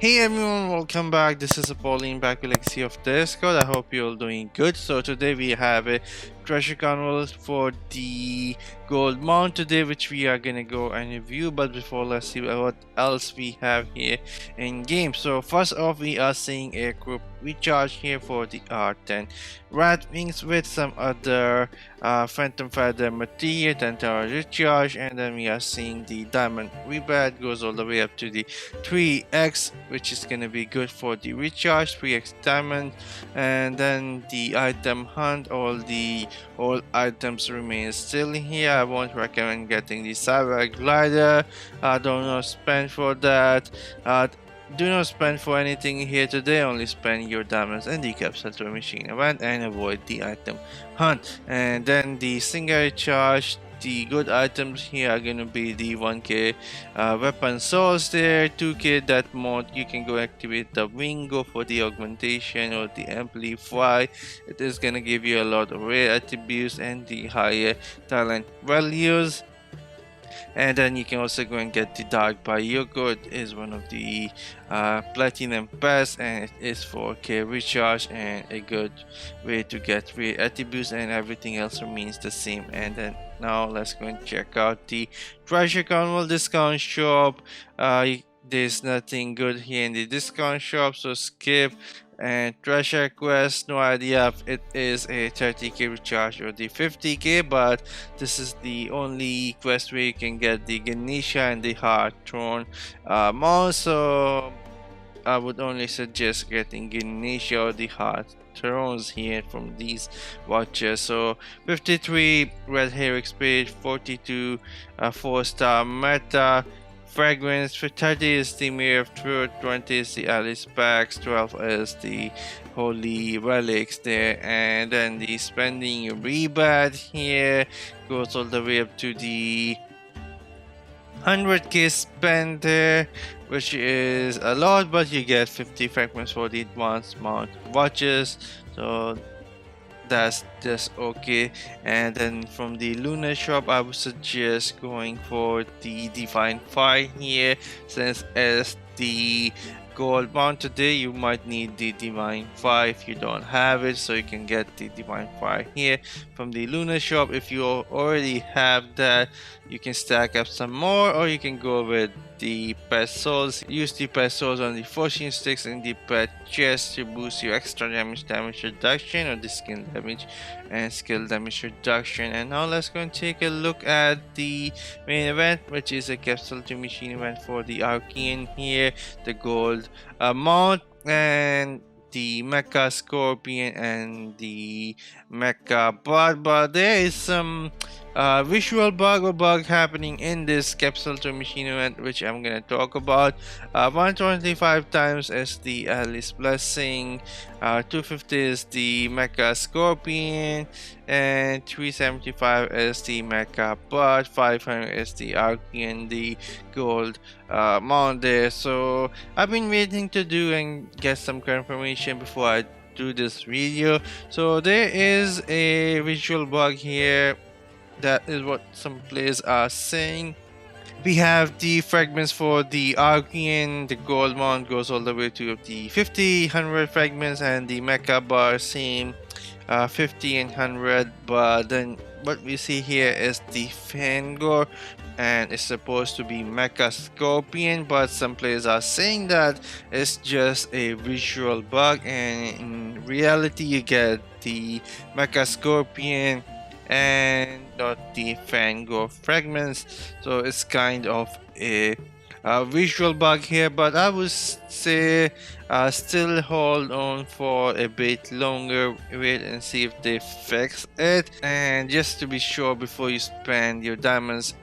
Hey everyone, welcome back. This is Apollyon back with Legacy of Discord. I hope you're all doing good. So today we have a Treasure Carnival for the gold mount today, which we are gonna go and review. But before, let's see what else we have here in game. So first off, we are seeing a group recharge here for the R10 rat wings with some other phantom feather material, 10 tower recharge, and then we are seeing the diamond rebate goes all the way up to the 3x, which is gonna be good for the recharge, 3x diamond. And then the item hunt, all items remain still here. I won't recommend getting the cyber glider. Do not spend for that. Do not spend for anything here today. Only spend your diamonds and the capsule machine event and avoid the item hunt. And then the single charge, the good items here are gonna be the 1k weapon souls there, 2k that mod. You can go activate the wing, go for the augmentation or the amplify. It is gonna give you a lot of rare attributes and the higher talent values. And then you can also go and get the dark by Yoko. It is one of the platinum pass, and it is 4k recharge and a good way to get rare attributes, and everything else remains the same. And then now let's go and check out the Treasure Carnival discount shop. There's nothing good here in the discount shop, so skip. And treasure quest, no idea if it is a 30k recharge or the 50k, but this is the only quest where you can get the Ganesha and the Heart Throne mount. So I would only suggest getting Ganesha or the Heart Thrones here from these watches. So 53 red hair XP, 42 4-star meta fragrance, for 30 is the Mirror of Truth, 20 is the Alice packs, 12 is the Holy Relics there. And then the spending rebate here goes all the way up to the 100k spend there, which is a lot, but you get 50 fragments for the advanced mount watches, so that's just okay. And then from the Lunar Shop, I would suggest going for the Divine Fire here, since as the gold mount today you might need the Divine Fire if you don't have it, so you can get the Divine Fire here from the Lunar Shop. If you already have that, you can stack up some more, or you can go with the pet souls. Use the pet souls on the fortune sticks in the pet chest to boost your extra damage reduction, or the skill damage and skill damage reduction. And now let's go and take a look at the main event, which is a capsule to machine event for the Archion here, the gold mount, and the Mecha Scorpion and the Mecha Bot. But there is some visual bug happening in this capsule to machine event, which I'm gonna talk about. 125 times is the Alice blessing, 250 is the Mecha Scorpion, and 375 is the Mecha Bot, 500 is the Archion, the gold mount there. So I've been waiting to do and get some confirmation before I do this video. So there is a visual bug here. That is what some players are saying. We have the fragments for the Archion. The gold mount goes all the way to the 50, 100 fragments, and the Mecha bar same 50 and 100. But then what we see here is the Fangor, and it's supposed to be Mecha Scorpion, but some players are saying that it's just a visual bug, and in reality you get the Mecha Scorpion and not the Fangor fragments. So it's kind of a visual bug here, but I would say still hold on for a bit longer, wait and see if they fix it. And just to be sure before you spend your diamonds,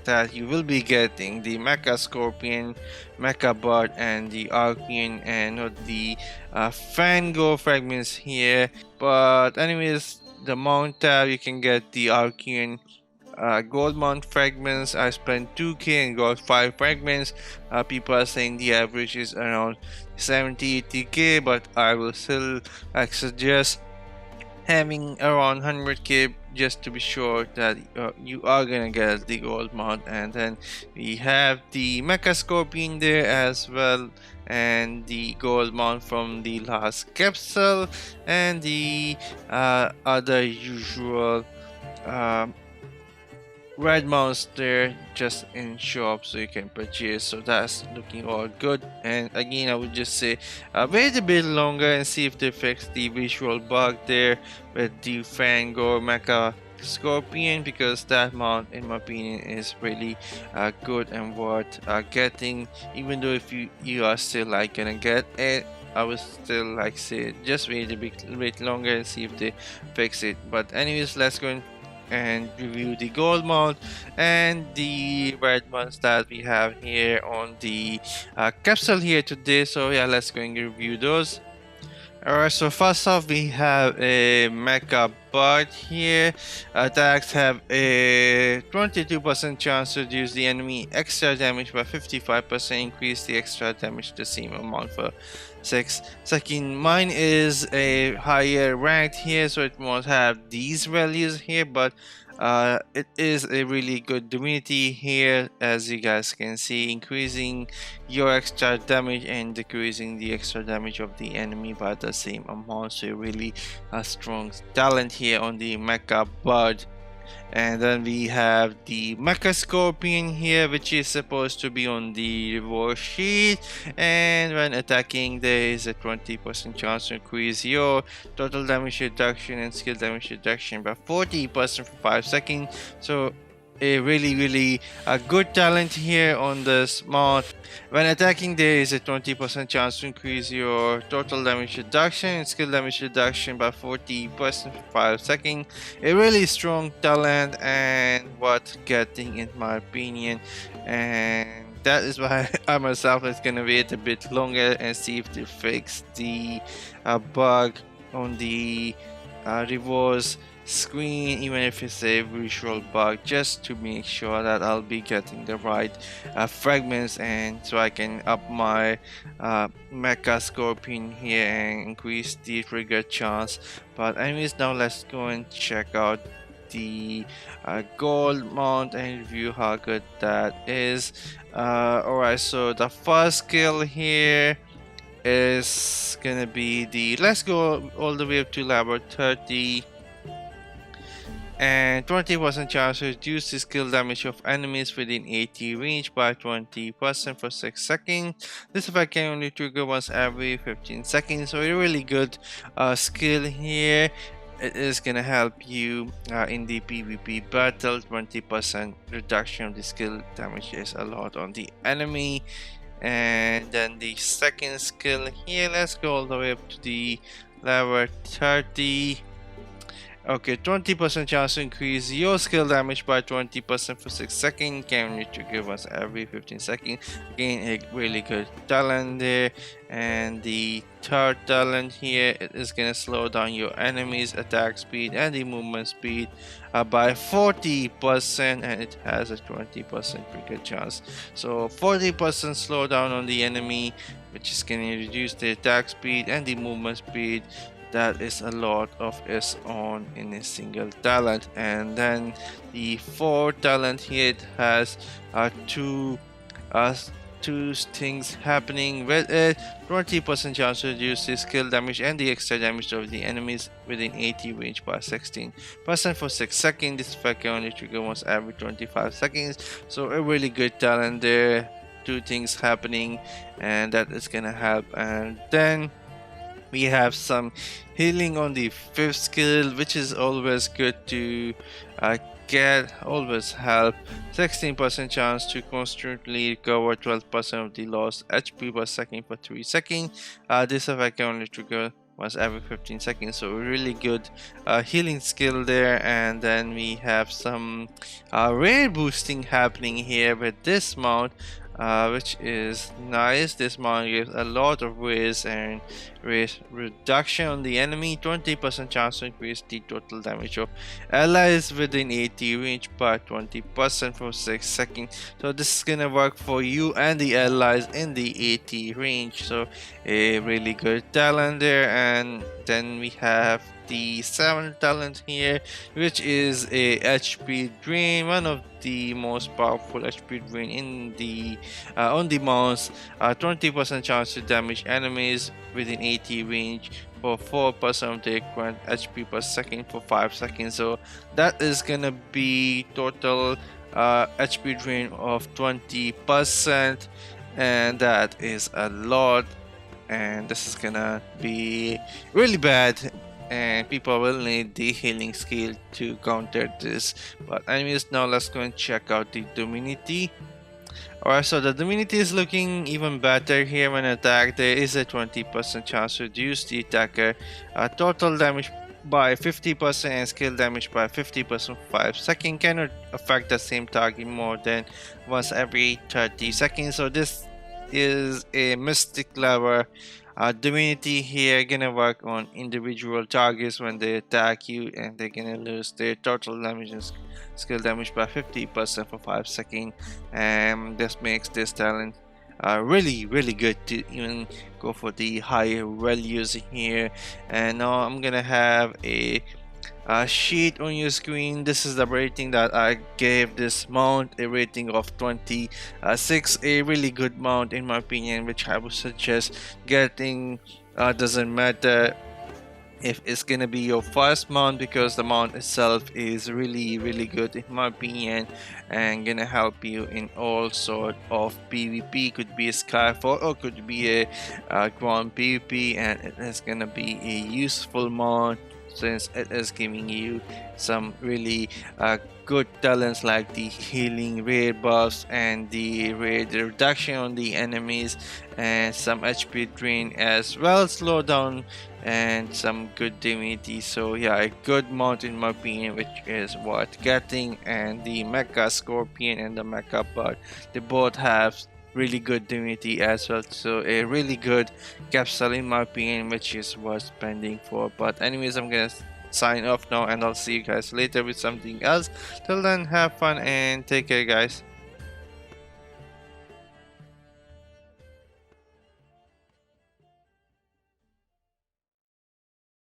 that you will be getting the Mecha Scorpion, Mecha Bot, and the Archion, and not the Fangor fragments here. But anyways, the mount tab, you can get the Archion gold mount fragments. I spent 2k and got 5 fragments. People are saying the average is around 70-80k, but I will still suggest having around 100k just to be sure that you are gonna get the gold mount. And then we have the Mecha Scorpion there as well, and the gold mount from the last capsule, and the other usual um, red mounts there just in shop, so you can purchase. So that's looking all good. And again, I would just say wait a bit longer and see if they fix the visual bug there with the Fangor Mecha Scorpion, because that mount in my opinion is really good and worth getting. Even though if you are still like gonna get it, I would still like say just wait a bit longer and see if they fix it. But anyways, let's go and review the gold mount and the red mounts that we have here on the capsule here today. So yeah, let's go and review those. Alright, so first off we have a Mecha Bard here. Attacks have a 22% chance to reduce the enemy extra damage by 55%, increase the extra damage the same amount for 6 seconds. Mine is a higher ranked here, so it won't have these values here, but it is a really good divinity here, as you guys can see, increasing your extra damage and decreasing the extra damage of the enemy by the same amount. So really a strong talent here on the Mecha Bard. And then we have the Mecha Scorpion here, which is supposed to be on the reward sheet, and when attacking there is a 20% chance to increase your total damage reduction and skill damage reduction by 40% for 5 seconds. So a really a good talent here on this mod. When attacking there is a 20% chance to increase your total damage reduction and skill damage reduction by 40% for 5 seconds. A really strong talent and worth getting in my opinion, and that is why I myself is gonna wait a bit longer and see if they fix the bug on the rewards screen, even if it's a visual bug, just to make sure that I'll be getting the right fragments, and so I can up my Mecha Scorpion here and increase the trigger chance. But anyways, now let's go and check out the gold mount and review how good that is. Alright, so the first skill here is gonna be the, let's go all the way up to level 30, and 20% chance to reduce the skill damage of enemies within 80 range by 20% for 6 seconds. This effect can only trigger once every 15 seconds, so a really good skill here. It is gonna help you in the PvP battle. 20% reduction of the skill damage is a lot on the enemy. And then the second skill here, let's go all the way up to the level 30. Okay, 20% chance to increase your skill damage by 20% for 6 seconds. Can only trigger once every 15 seconds. Again, a really good talent there. And the third talent here, it is gonna slow down your enemy's attack speed and the movement speed by 40%, and it has a 20% trigger chance. So 40% slowdown on the enemy, which is gonna reduce the attack speed and the movement speed. That is a lot of its own in a single talent. And then the fourth talent here, it has two things happening with it. 20% chance to reduce the skill damage and the extra damage of the enemies within 80 range by 16% for 6 seconds. This effect can only trigger once every 25 seconds. So a really good talent there. Two things happening, and that is gonna help. And then we have some healing on the fifth skill, which is always good to get, always help. 16% chance to constantly recover 12% of the lost HP per second for 3 seconds. This effect can only trigger once every 15 seconds, so a really good healing skill there. And then we have some rare boosting happening here with this mount, which is nice. This mount gives a lot of raise and raise reduction on the enemy. 20% chance to increase the total damage of allies within 80 range by 20% for 6 seconds. So this is gonna work for you and the allies in the 80 range. So a really good talent there. And Then we have the 7th talent here, which is a HP drain, one of the most powerful HP drain in the on the mouse. 20% chance to damage enemies within 80 range for 4% of their current HP per second for 5 seconds. So that is gonna be total HP drain of 20%, and that is a lot. And this is gonna be really bad, and people will need the healing skill to counter this. But anyways, now let's go and check out the Dominity. Alright, so the Dominity is looking even better here. When attacked, there is a 20% chance to reduce the attacker total damage by 50% and skill damage by 50% for 5 seconds. Cannot affect the same target more than once every 30 seconds. So this is a mystic level Divinity here, gonna work on individual targets when they attack you, and they're gonna lose their total damage and skill damage by 50% for 5 seconds. And this makes this talent really good to even go for the higher values here. And now I'm gonna have a sheet on your screen. This is the rating that I gave this mount, a rating of 26, a really good mount in my opinion, which I would suggest getting. Doesn't matter if it's gonna be your first mount, because the mount itself is really good in my opinion, and gonna help you in all sort of PvP. Could be a Skyfall or could be a ground PvP, and it is gonna be a useful mount since it is giving you some really good talents like the healing raid buffs and the raid reduction on the enemies, and some HP drain as well, slow down, and some good divinity. So yeah, a good mount in my opinion, which is worth getting. And the Mecha Scorpion and the Mecha Bud, they both have really good divinity as well, so a really good capsule in my opinion, which is worth spending for. But anyways, I'm gonna sign off now, and I'll see you guys later with something else. Till then, have fun and take care, guys.